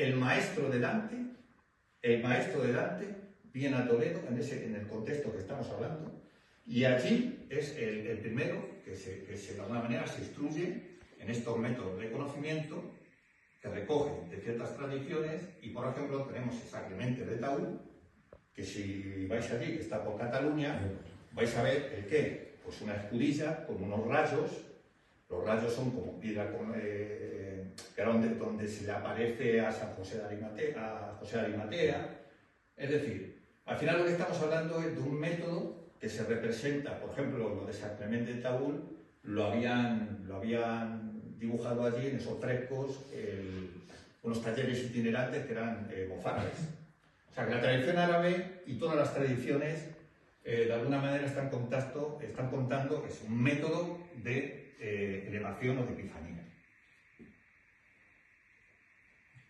el maestro de Dante viene a Toledo en el contexto que estamos hablando, y allí es el primero que de alguna manera se instruye en estos métodos de conocimiento que recogen de ciertas tradiciones. Y por ejemplo tenemos esa Clemente de Taú, que si vais allí, que está por Cataluña, vais a ver el qué, pues una escudilla con unos rayos. Los rayos son como piedra que era donde se le aparece a San José de Arimatea. Es decir, al final lo que estamos hablando es de un método que se representa. Por ejemplo, lo de San Clemente de Taúl lo habían dibujado allí en esos frescos unos talleres itinerantes que eran mozárabes. O sea que la tradición árabe y todas las tradiciones de alguna manera están contando que es un método de elevación o de epifanía.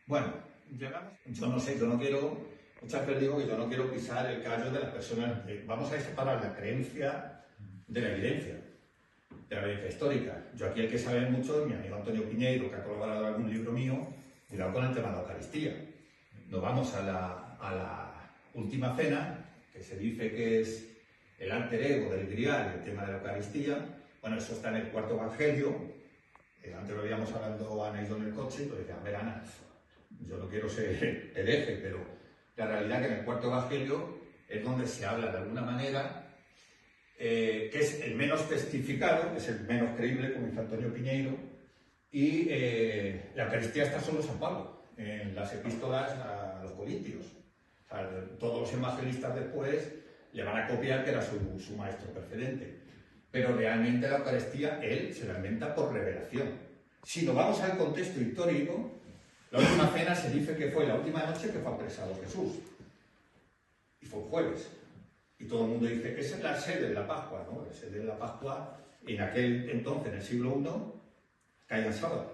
Bueno, llegamos. Muchas veces digo que yo no quiero pisar el callo de las personas. Vamos a separar la creencia de la evidencia histórica. Yo aquí el que sabe mucho es mi amigo Antonio Piñeiro, que ha colaborado en algún libro mío, cuidado con el tema de la Eucaristía. Nos vamos a la última cena, que se dice que es el alter ego del Grial, el tema de la Eucaristía. Bueno, eso está en el cuarto evangelio. Antes lo habíamos hablando Ana y yo en el coche, y yo decía, a ver, Ana, yo no quiero ser hereje, pero la realidad es que en el cuarto evangelio es donde se habla de alguna manera, que es el menos testificado, es el menos creíble, como dice Antonio Piñeiro, y la Eucaristía está solo en San Pablo, en las epístolas a los Corintios. O sea, todos los evangelistas después le van a copiar que era su maestro precedente. Pero realmente la Eucaristía, él se la inventa por revelación. Si nos vamos al contexto histórico, la última cena se dice que fue la última noche que fue apresado Jesús. Y fue un jueves. Y todo el mundo dice, esa es la sede de la Pascua, ¿no? La sede de la Pascua, en aquel entonces, en el siglo I, caía en sábado.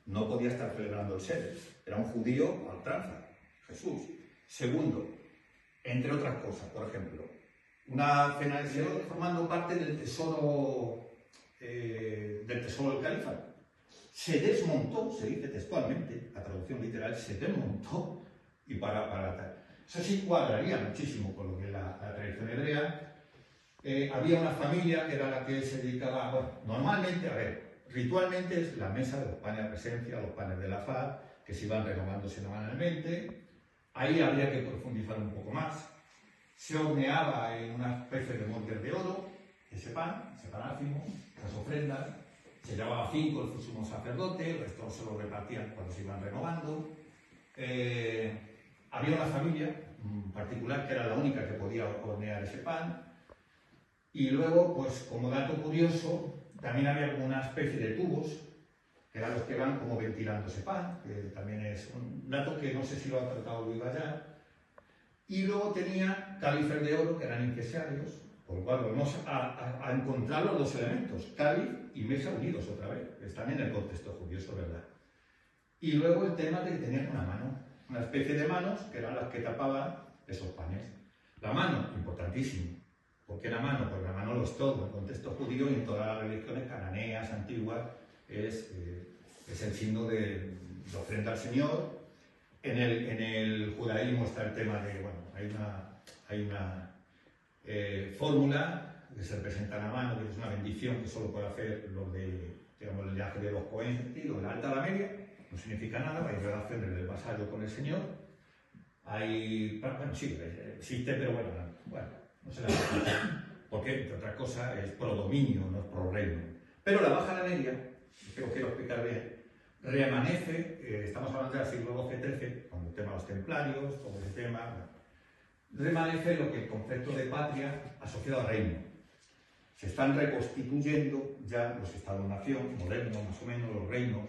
No podía estar celebrando el sede. Era un judío a ultranza, Jesús. Segundo, entre otras cosas, por ejemplo, una cena de Señor formando parte del tesoro del califa. Se desmontó, se dice textualmente, la traducción literal, se desmontó y para eso sí cuadraría muchísimo con lo que es la tradición hebrea. Había una familia que era la que se dedicaba, bueno, normalmente, ritualmente es la mesa de los panes de presencia, los panes de la faz, que se iban renovando semanalmente. Ahí habría que profundizar un poco más. Se horneaba en una especie de molde de oro, ese pan, ese panáfimo, las ofrendas. Se llevaba 5 el sumo sacerdote, el resto se lo repartían cuando se iban renovando. Había una familia particular que era la única que podía hornear ese pan. Y luego, pues como dato curioso, también había como una especie de tubos, que eran los que van como ventilando ese pan, que también es un dato que no sé si lo ha tratado Luis Gallar. Y luego tenía cálices de oro, que eran incesiarios, por lo cual volvemos a encontrar los dos elementos, cáliz y mesa unidos otra vez, que están en el contexto judío, eso es verdad. Y luego el tema de que tenían una mano, una especie de manos, que eran las que tapaban esos panes. La mano, importantísimo. ¿Por qué la mano? Porque la mano lo es todo, en el contexto judío y en todas las religiones cananeas, antiguas, es el signo de ofrenda al Señor. En el judaísmo está el tema de, bueno, hay una fórmula que se representa en la mano, que es una bendición que solo puede hacer los de, digamos, el linaje de los Cohen y los de la alta a la media. No significa nada, hay relaciones del vasallo con el Señor. Bueno, sí, existe, pero bueno, no se la explica. Porque, entre otras cosas, es pro dominio, no es pro reino. Pero la baja a la media, que os quiero explicar bien, remanece, estamos hablando del siglo XII-XIII, con el tema de los templarios, todo ese tema, remanece lo que el concepto de patria asociado al reino. Se están reconstituyendo ya los estados-nación modernos, más o menos, los reinos,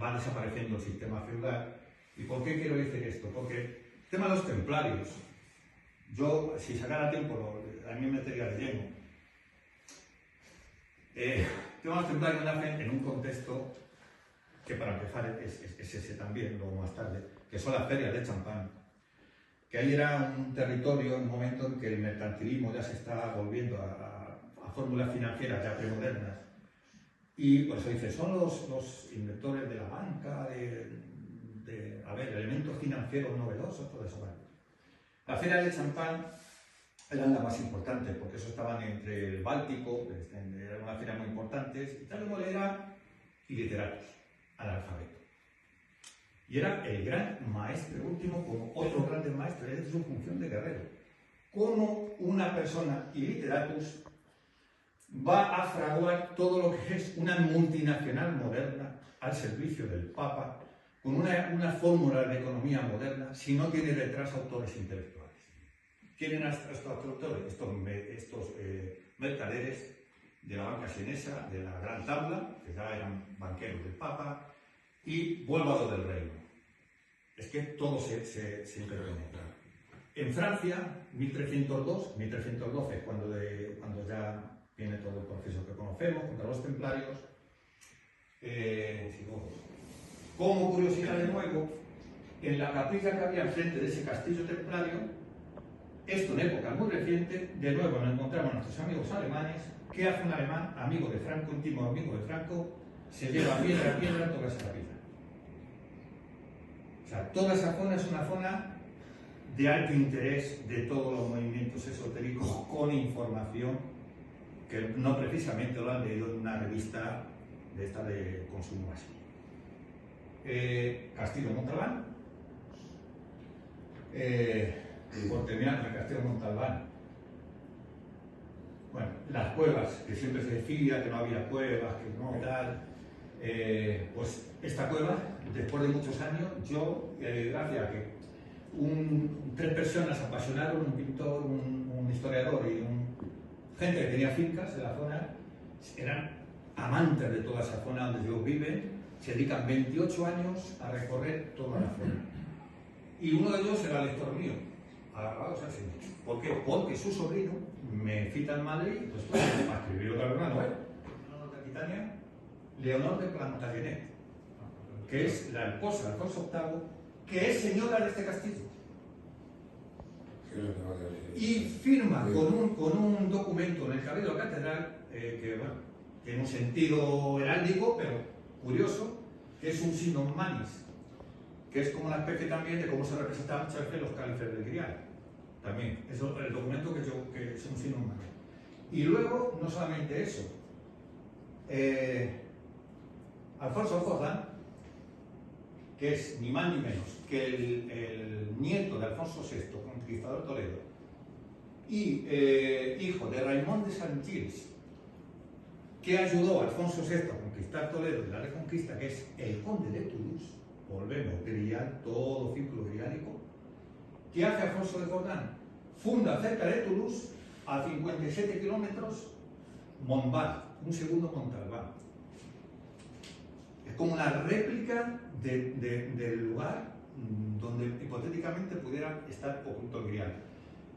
va desapareciendo el sistema feudal. ¿Y por qué quiero decir esto? Porque el tema de los templarios, yo, si sacara tiempo, a mí me metería de lleno. El tema de los templarios nacen en un contexto que para empezar es ese también, luego más tarde, que son las ferias de champán. Que ahí era un territorio, un momento en que el mercantilismo ya se estaba volviendo a fórmulas financieras ya premodernas. Y por eso dice, son los inventores de la banca, el financieros novedosos, todo eso. Bueno. La feria de champán eran las más importantes, porque eso estaban entre el Báltico, era una feria muy importante, y tal como era, y literatos, analfabetos. Y era el gran maestro último, como otros grandes maestros, es su función de guerrero. Cómo una persona iliteratus va a fraguar todo lo que es una multinacional moderna al servicio del Papa, con una fórmula de economía moderna, si no tiene detrás autores intelectuales. ¿Quién eran estos autores? Estos mercaderes de la banca sienesa, de la Gran Tabla, que ya eran banqueros del Papa, y vuélvalo del reino. Es que todo se interpenetra. En Francia, 1312, cuando ya viene todo el proceso que conocemos, contra los templarios, como curiosidad de nuevo, en la capilla que había enfrente de ese castillo templario, esto en época muy reciente, de nuevo nos encontramos a nuestros amigos alemanes. ¿Qué hace un alemán, amigo de Franco, íntimo amigo de Franco? Se lleva piedra a piedra toda esa capilla. O sea, toda esa zona es una zona de alto interés de todos los movimientos esotéricos con información que no precisamente lo han leído en una revista de esta de consumo básico. Castillo Montalbán. Por terminar, el Castillo Montalbán. Bueno, las cuevas, que siempre se decía que no había cuevas, que no tal. Pues esta cueva, después de muchos años, yo, gracias a que tres personas apasionaron, un pintor, un historiador y gente que tenía fincas en la zona, eran amantes de toda esa zona donde ellos viven, se dedican 28 años a recorrer toda la zona. Y uno de ellos era lector mío, agarrados así. ¿Por qué? Porque su sobrino me cita en Madrid, pues para escribir otra vez una novela, Leonor de Aquitania, Leonor de Plantagenet, que es la esposa de Alfonso VIII, que es señora de este castillo. Y firma con un documento en el Cabildo de la Catedral, que bueno, tiene un sentido heráldico, pero curioso, que es un sinum manis, que es como una especie también de cómo se representan muchas veces los cálifes del Grial. También, es el documento que es un sinum manis. Y luego, no solamente eso, Alfonso Jordán, que es ni más ni menos que el nieto de Alfonso VI, conquistador de Toledo, y hijo de Raimón de Sant-Gilles, que ayudó a Alfonso VI a conquistar Toledo y la Reconquista, que es el conde de Toulouse, volvemos, grial, todo círculo griálico. ¿Qué hace Alfonso de Jordán? Funda cerca de Toulouse, a 57 kilómetros, Montbard, un segundo Montalbán. Es como una réplica del lugar donde hipotéticamente pudiera estar oculto el grial.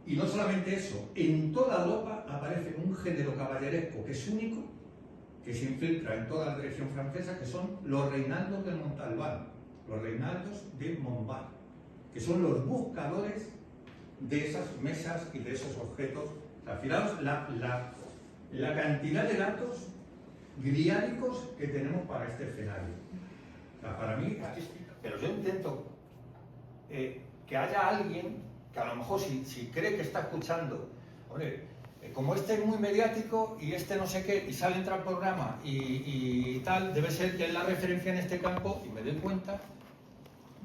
Y no solamente eso, en toda Europa aparece un género caballeresco que es único, que se infiltra en toda la dirección francesa, que son los reinaldos de Montalbán, los reinaldos de Montbard, que son los buscadores de esas mesas y de esos objetos. O sea, fijaos la cantidad de datos griálicos que tenemos para este escenario. O sea, para mí, pero yo intento que haya alguien que a lo mejor si cree que está escuchando, hombre, como este es muy mediático y este no sé qué, y sale entra al programa y tal, debe ser que es la referencia en este campo, y me doy cuenta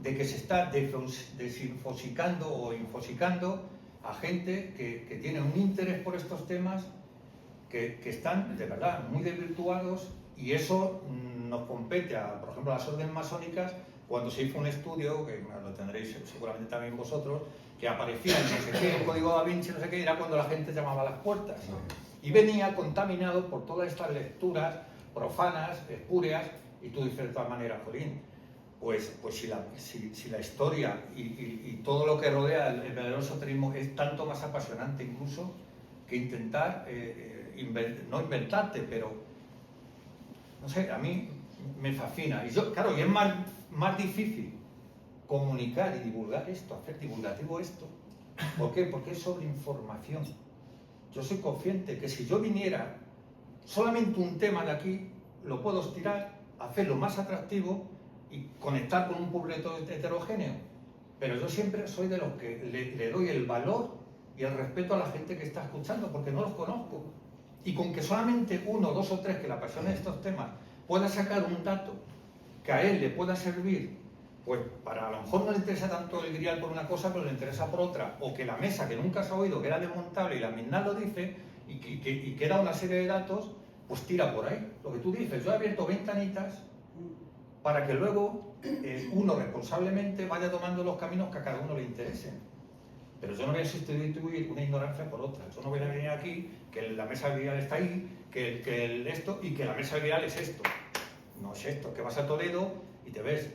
de que se está desinfosicando o infosicando a gente que tiene un interés por estos temas, que están de verdad muy desvirtuados, y eso nos compete a, por ejemplo, a las órdenes masónicas. Cuando se hizo un estudio, que lo tendréis seguramente también vosotros, que aparecía en no sé qué, el código Da Vinci, no sé qué, era cuando la gente llamaba a las puertas. Y venía contaminado por todas estas lecturas profanas, espúreas, y tú dices de todas maneras, Jolín, pues si la historia y todo lo que rodea el verdadero esoterismo es tanto más apasionante incluso que intentar, no inventarte, pero, no sé, a mí me fascina. Y yo, claro, y es más difícil comunicar y divulgar esto, hacer divulgativo esto. ¿Por qué? Porque es sobre información. Yo soy consciente que si yo viniera solamente un tema de aquí, lo puedo estirar, hacerlo más atractivo y conectar con un público heterogéneo. pero yo siempre soy de los que le doy el valor y el respeto a la gente que está escuchando, porque no los conozco. Y con que solamente uno, dos o tres que le apasionen estos temas pueda sacar un dato que a él le pueda servir, pues para a lo mejor no le interesa tanto el grial por una cosa, pero le interesa por otra, o que la mesa que nunca se ha oído, que era desmontable y la MINAL lo dice, y que da una serie de datos, pues tira por ahí. Lo que tú dices, yo he abierto ventanitas para que luego uno responsablemente vaya tomando los caminos que a cada uno le interesen. Pero yo no voy a sustituir una ignorancia por otra. Yo no voy a venir aquí que la mesa grial está ahí, que esto, y que la mesa grial es esto. No es esto, que vas a Toledo y te ves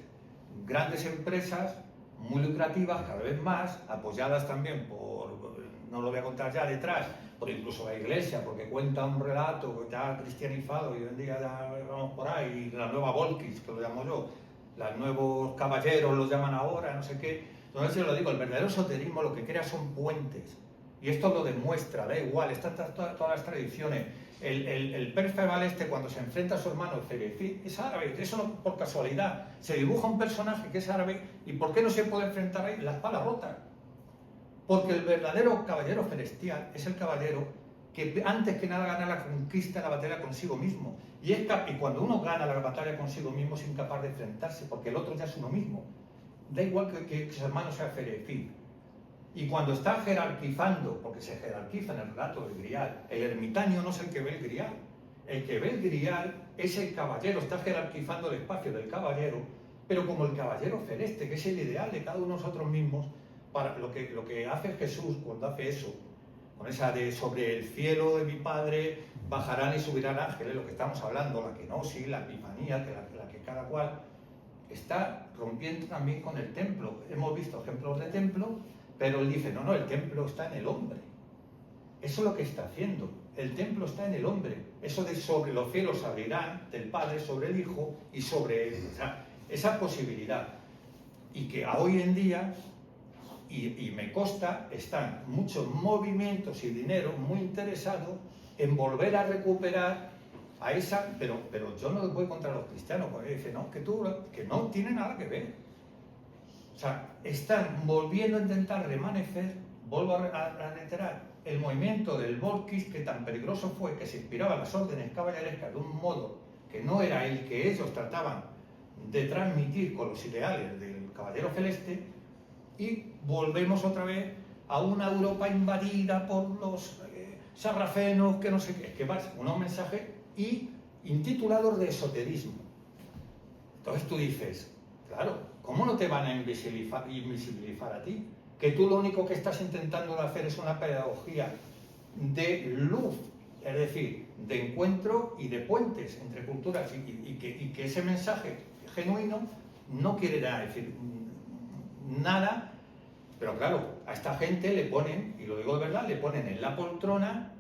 grandes empresas muy lucrativas, cada vez más, apoyadas también por, no lo voy a contar ya detrás, por incluso la iglesia, porque cuenta un relato ya cristianizado y hoy en día ya vamos por ahí, la nueva Volkis, que lo llamo yo, los nuevos caballeros los llaman ahora, no sé qué. Entonces yo lo digo, el verdadero esoterismo lo que crea son puentes, y esto lo demuestra, da igual, están todas las tradiciones. El Perceval cuando se enfrenta a su hermano Cerefí es árabe, eso no por casualidad, se dibuja un personaje que es árabe, y ¿por qué no se puede enfrentar ahí? La espada rota. Porque el verdadero caballero celestial es el caballero que antes que nada gana la conquista, la batalla consigo mismo. Y cuando uno gana la batalla consigo mismo es incapaz de enfrentarse, porque el otro ya es uno mismo. Da igual que su hermano sea Cerefí. Y cuando está jerarquizando, porque se jerarquiza en el relato del grial, el ermitaño no es el que ve el grial. El que ve el grial es el caballero, está jerarquizando el espacio del caballero, pero como el caballero celeste, que es el ideal de cada uno de nosotros mismos, para lo que hace Jesús cuando hace eso, con esa de sobre el cielo de mi Padre bajarán y subirán ángeles, lo que estamos hablando, la kenosis, la epifanía, la que cada cual está rompiendo también con el templo. Hemos visto ejemplos de templo, pero él dice, no, el templo está en el hombre. Eso es lo que está haciendo. El templo está en el hombre. Eso de sobre los cielos abrirán del Padre sobre el Hijo y sobre él. O sea, esa posibilidad. Y que hoy en día, y me consta, están muchos movimientos y dinero muy interesados en volver a recuperar a esa, pero yo no voy contra los cristianos, porque dicen, no, que no tiene nada que ver. O sea, están volviendo a intentar remanecer, vuelvo a reiterar, el movimiento del Volkis, que tan peligroso fue que se inspiraba en las órdenes caballerescas de un modo que no era el que ellos trataban de transmitir con los ideales del caballero celeste, y volvemos otra vez a una Europa invadida por los sarracenos, que no sé qué, que va unos mensajes y intitulados de esoterismo. Entonces tú dices, claro, ¿cómo no te van a invisibilizar a ti? Que tú lo único que estás intentando hacer es una pedagogía de luz, es decir, de encuentro y de puentes entre culturas, y que ese mensaje genuino no quiere decir nada, pero claro, a esta gente le ponen, y lo digo de verdad, le ponen en la poltrona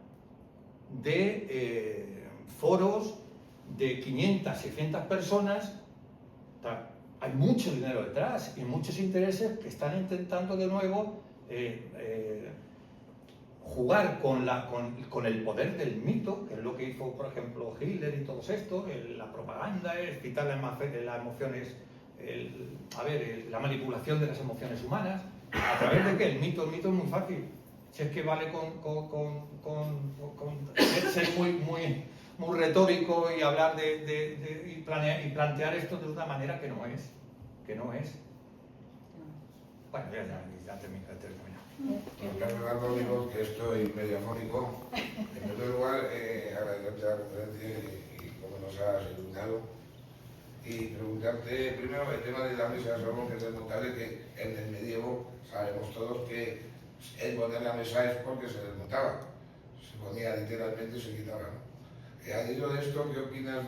de foros de 500, 600 personas. Hay mucho dinero detrás y muchos intereses que están intentando de nuevo jugar con el poder del mito, que es lo que hizo, por ejemplo, Hitler y todos estos, la propaganda, quitar las emociones, la manipulación de las emociones humanas. ¿A través de qué? El mito es muy fácil. Si es que vale con ser muy retórico y hablar y plantear esto de una manera que no es. Bueno, ya termino. Bueno, digo que estoy medio afónico. En primer lugar, agradecerte la conferencia y cómo nos has iluminado. Y preguntarte primero el tema de la mesa, sabemos que es desmontable, que en el medievo sabemos todos que el poner la mesa es porque se desmontaba. Se ponía literalmente y se quitaba, ¿no? Al hilo de esto, ¿qué opinas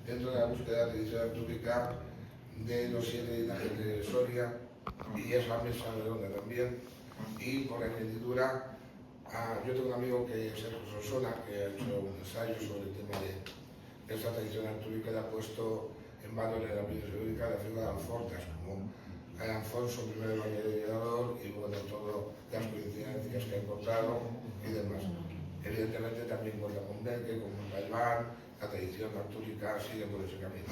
dentro de la búsqueda tradicional artúrica de los 7 linajes de Soria y esa mesa redonda también? Y por añadidura, yo tengo un amigo que es Sergio Sosona, que ha hecho un ensayo sobre el tema de esta tradición artúrica y ha puesto en valor en la península ibérica la figura de Alfortas, como Alfonso I el Evangelizador, y bueno, todas las coincidencias que ha encontrado y demás. Evidentemente también cuenta con Beque, con Galván, la tradición artúrica sigue por ese camino.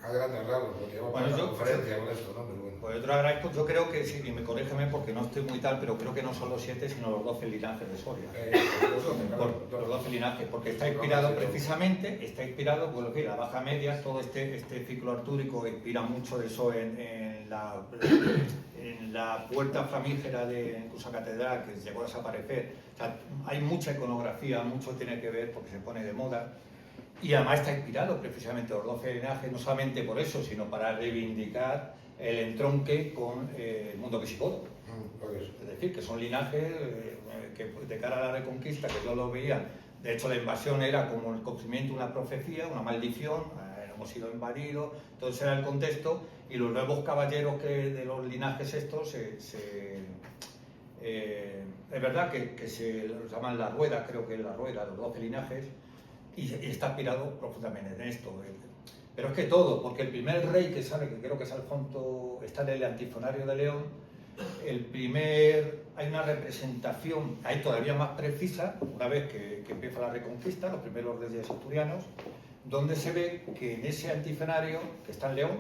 a grandes rasgos, porque llevamos Bueno, una yo- conferencia con esto, ¿no? Pero bueno. Pues yo te lo agradezco. Yo creo que sí, y me corrígeme porque no estoy muy tal, pero creo que no son los 7, sino los 12 linajes de Soria. Los 12 linajes, porque está inspirado precisamente, está inspirado, pues lo que la Baja Media, todo este ciclo artúrico inspira mucho eso en la puerta flamígera de Cusa Catedral, que llegó a desaparecer. O sea, hay mucha iconografía, mucho tiene que ver porque se pone de moda. Y además está inspirado precisamente los 12 linajes, no solamente por eso, sino para reivindicar el entronque con el mundo visigodo. Por eso. Es decir, que son linajes que de cara a la reconquista, que yo lo veía, de hecho la invasión era como el cumplimiento de una profecía, una maldición, hemos sido invadidos, entonces era el contexto, y los nuevos caballeros de los linajes estos es verdad que se los llaman la rueda, creo que es la rueda, los 12 linajes, y está inspirado profundamente en esto. Pero es que todo, porque el primer rey que sale, que creo que es Alfonso, está en el Antifonario de León, hay una representación, ahí todavía más precisa, una vez que empieza la reconquista, los primeros reyes asturianos, donde se ve que en ese antifonario, que está en León,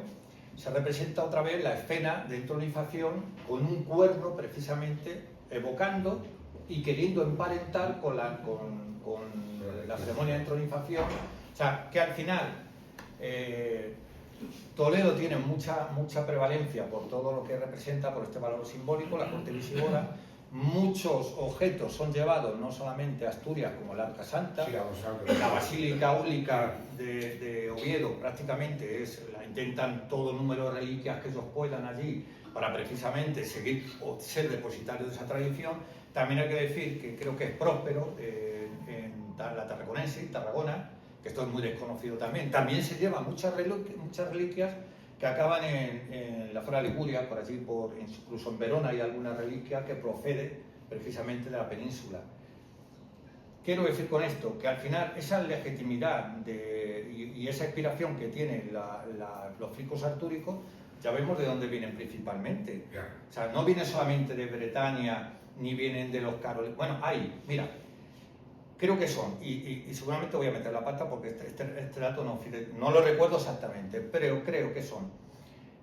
se representa otra vez la escena de entronización con un cuerno precisamente evocando y queriendo emparentar con la ceremonia de entronización. O sea, que al final Toledo tiene mucha prevalencia por todo lo que representa, por este valor simbólico, la corte visigoda. Muchos objetos son llevados no solamente a Asturias, como el Arca Santa, Sí, la Basílica Úlica de Oviedo prácticamente intentan todo el número de reliquias que ellos puedan allí para precisamente seguir o ser depositarios de esa tradición. También hay que decir que creo que es próspero en la Tarraconense, Tarragona, que esto es muy desconocido también. También se llevan muchas reliquias que acaban en la zona de Liguria, por allí, incluso en Verona hay alguna reliquia que procede precisamente de la península. Quiero decir con esto que al final esa legitimidad y esa inspiración que tienen los flicos artúricos, ya vemos de dónde vienen principalmente. O sea, no vienen solamente de Bretaña, ni vienen de los carolingos. Bueno, mira, creo que son, y seguramente voy a meter la pata porque este dato no lo recuerdo exactamente, pero creo que son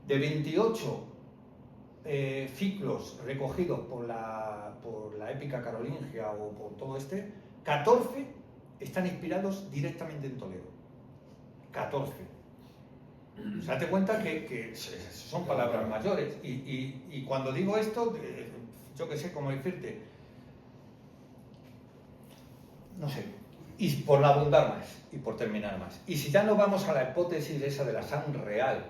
de 28 ciclos recogidos por la épica carolingia o por todo 14 están inspirados directamente en Toledo. 14. O sea, date cuenta que son palabras mayores. Y cuando digo esto, yo que sé cómo decirte, no sé, y por abundar más, y por terminar más. Y si ya no vamos a la hipótesis esa de la sangre real,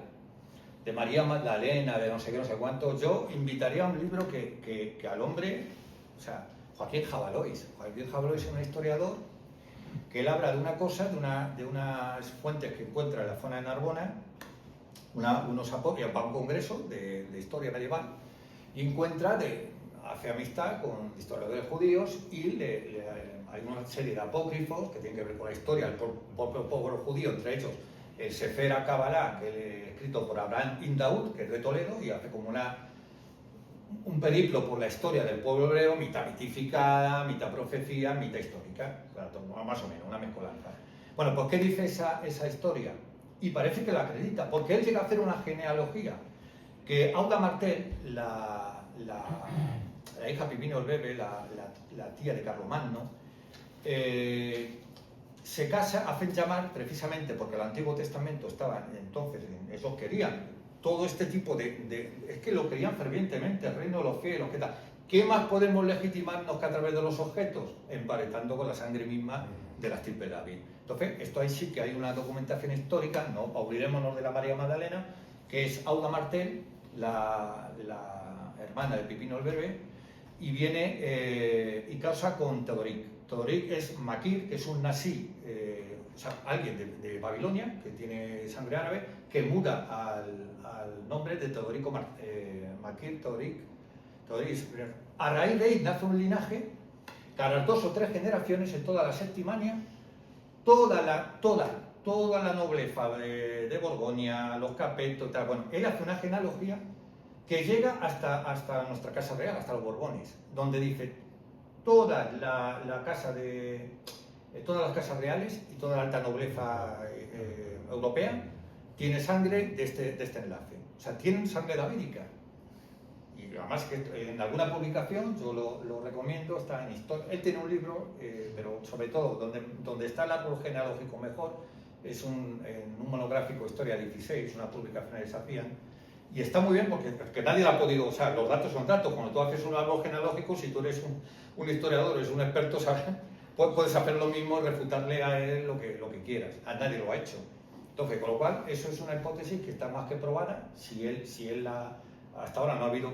de María Magdalena, de no sé qué, no sé cuánto, yo invitaría a un libro que al hombre, o sea, Joaquín Jabalois. Joaquín Jabalois es un historiador que él habla de una cosa, de unas fuentes que encuentra en la zona de Narbona, unos apoyos para un congreso de historia medieval, y hace amistad con historiadores judíos y hay una serie de apócrifos que tienen que ver con la historia del propio pueblo judío, entre ellos el Sefer HaKabalá, que es escrito por Abraham Indaud, que es de Toledo, y hace como un periplo por la historia del pueblo hebreo, mitad mitificada, mitad profecía, mitad histórica, más o menos, una mezcolanza. Bueno, pues ¿qué dice esa historia? Y parece que la acredita, porque él llega a hacer una genealogía que Auda Martel, la hija Pipino el Bebe, la tía de Carlomagno, se casa, hacen llamar precisamente porque el Antiguo Testamento estaba entonces, ellos querían todo este tipo es que lo querían fervientemente, el reino de los cielos, ¿qué tal? ¿Qué más podemos legitimarnos que a través de los objetos? Emparentando con la sangre misma de la estirpe de David. Entonces, esto ahí sí que hay una documentación histórica, no olvidémonos de la María Magdalena, que es Auda Martel, la hermana de Pipino el Bebe, y viene y casa con Teodoric. Teodoric es Maquir, que es un nazí, o sea, alguien de Babilonia, que tiene sangre árabe, que muda al nombre de Teodorico Maquir, Teodoric. A raíz de ahí nace un linaje, cada 2 o 3 generaciones, en toda la Septimania, toda la nobleza de Borgoña, los Capeto, tal. Bueno, él hace una genealogía que llega hasta nuestra Casa Real, hasta los Borbones, donde dice todas las casas reales y toda la alta nobleza europea tiene sangre de este enlace. O sea, tienen sangre davídica. Y además que en alguna publicación, yo lo recomiendo, está en historia. Él tiene un libro, pero sobre todo donde está el árbol genealógico mejor, es en un monográfico Historia 16, una publicación de Sapian. Y está muy bien porque nadie lo ha podido, o sea, los datos son datos. Cuando tú haces un árbol genealógico, si tú eres un historiador, eres un experto, ¿sabes? Puedes hacer lo mismo y refutarle a él lo que quieras. A nadie lo ha hecho. Entonces, con lo cual, eso es una hipótesis que está más que probada. Si él hasta ahora no ha habido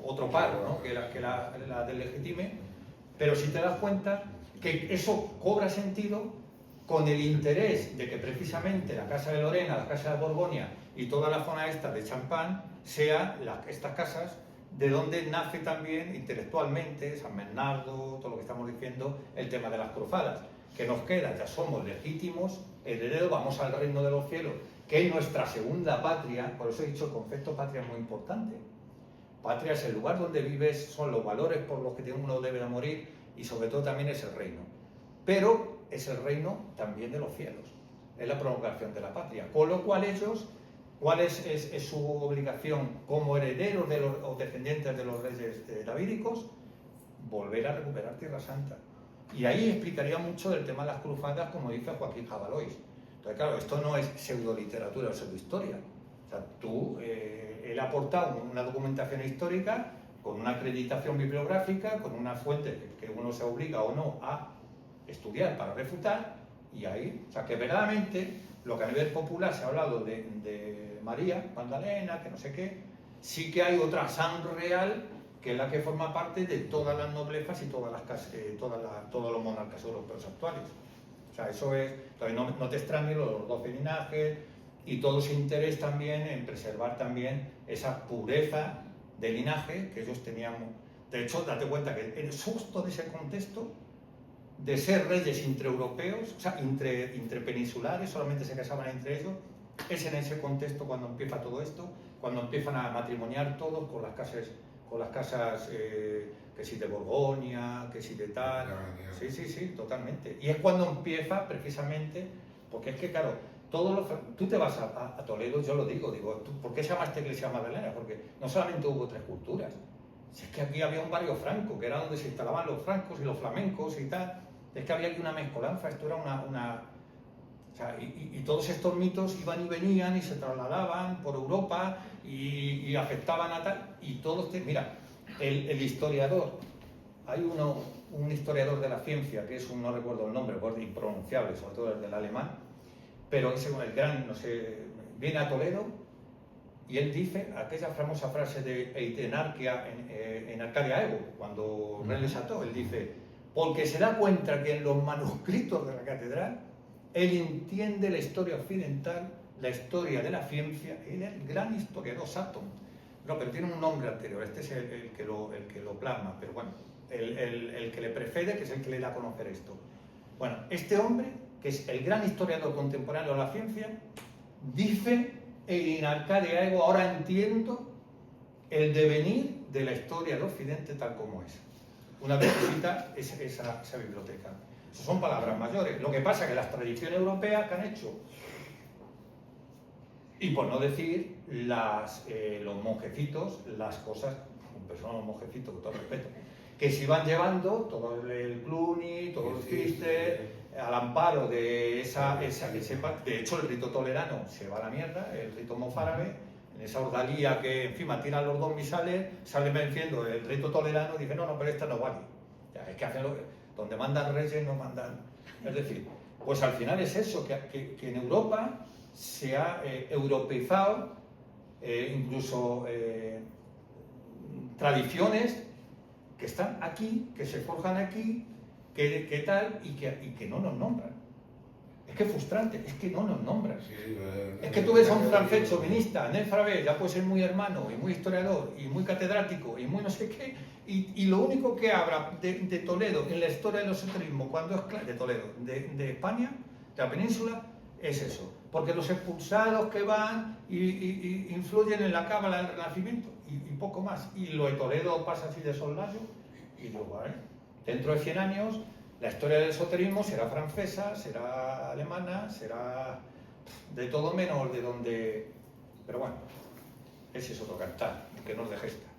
otro par, ¿no? que la deslegitime, pero si te das cuenta que eso cobra sentido con el interés de que precisamente la Casa de Lorena, la Casa de Borgoña y toda la zona esta de Champagne sea estas casas de donde nace también intelectualmente San Bernardo, todo lo que estamos diciendo, el tema de las cruzadas. Que nos queda, ya somos legítimos herederos, vamos al reino de los cielos, que es nuestra segunda patria. Por eso he dicho el concepto patria es muy importante. Patria es el lugar donde vives, son los valores por los que uno debe de morir y sobre todo también es el reino. Pero es el reino también de los cielos, es la prolongación de la patria. Con lo cual ellos, ¿cuál es su obligación como herederos o descendientes de los reyes davídicos? Volver a recuperar Tierra Santa. Y ahí explicaría mucho del tema de las cruzadas, como dice Joaquín Jabalois. Entonces, claro, esto no es pseudoliteratura o pseudohistoria. O sea, él ha aportado una documentación histórica con una acreditación bibliográfica, con una fuente que uno se obliga o no a estudiar para refutar, y ahí, o sea, que verdaderamente lo que a nivel popular se ha hablado de María Magdalena, que no sé qué, sí que hay otra San Real, que es la que forma parte de todas las noblezas y todos los monarcas europeos actuales. O sea, eso es, entonces no te extrañes los 12 linajes y todo ese interés también en preservar también esa pureza de linaje que ellos tenían. De hecho, date cuenta que en justo de ese contexto de ser reyes intraeuropeos, o sea, intrapeninsulares, solamente se casaban entre ellos, es en ese contexto cuando empieza todo esto, cuando empiezan a matrimoniar todos con las casas que si de Borgoña, que si de tal. Sí, totalmente. Y es cuando empieza precisamente, porque es que claro, tú te vas a Toledo, yo lo digo, ¿por qué se llama esta iglesia Magdalena? Porque no solamente hubo 3 culturas, si es que aquí había un barrio franco, que era donde se instalaban los francos y los flamencos y tal, es que había aquí una mezcolanza, esto era o sea, y todos estos mitos iban y venían y se trasladaban por Europa y afectaban a tal, y todos, mira, el historiador, hay un historiador de la ciencia, que es no recuerdo el nombre, es impronunciable, sobre todo el del alemán, pero es el gran, no sé, viene a Toledo y él dice aquella famosa frase de Eitenarquia en Arcadia Ego, cuando René Chateau, él dice, porque se da cuenta que en los manuscritos de la catedral él entiende la historia occidental, la historia de la ciencia, él es el gran historiador Sutton. No, pero tiene un nombre anterior, este es el que lo plasma, pero bueno, el que le precede, que es el que le da a conocer esto. Bueno, este hombre, que es el gran historiador contemporáneo de la ciencia, dice en Arcadia Ego, ahora entiendo el devenir de la historia de Occidente tal como es. Una vez que cita esa biblioteca. Esas son palabras mayores. Lo que pasa es que las tradiciones europeas que han hecho, y por no decir los monjecitos, las cosas, son los monjecitos, con todo respeto, que se iban llevando todo el Cluny, todo el Cister, al amparo de de hecho el rito tolerano se va a la mierda, el rito mozárabe, en esa ordalía que encima tiran los 2 misales, salen venciendo el rito tolerano y dicen, no, pero esta no vale. Ya, es que hacen donde mandan reyes no mandan. Es decir, pues al final es eso, que en Europa se ha europeizado incluso tradiciones que están aquí, que se forjan aquí, que tal, y que no nos nombran. Es que es frustrante, es que no nos nombran. Es que tú ves a un francés chauvinista, Nel Farvé, ya puede ser muy hermano, y muy historiador, y muy catedrático, y muy no sé qué, y lo único que habla de Toledo en la historia del esoterismo, cuando es de Toledo, de España, de la península, es eso. Porque los expulsados que van y influyen en la cábala del Renacimiento, y poco más. Y lo de Toledo pasa así de soslayo, y luego, dentro de 100 años, la historia del esoterismo será francesa, será alemana, será de todo menos de donde... Pero bueno, ese es otro cantar, que no os de gesta.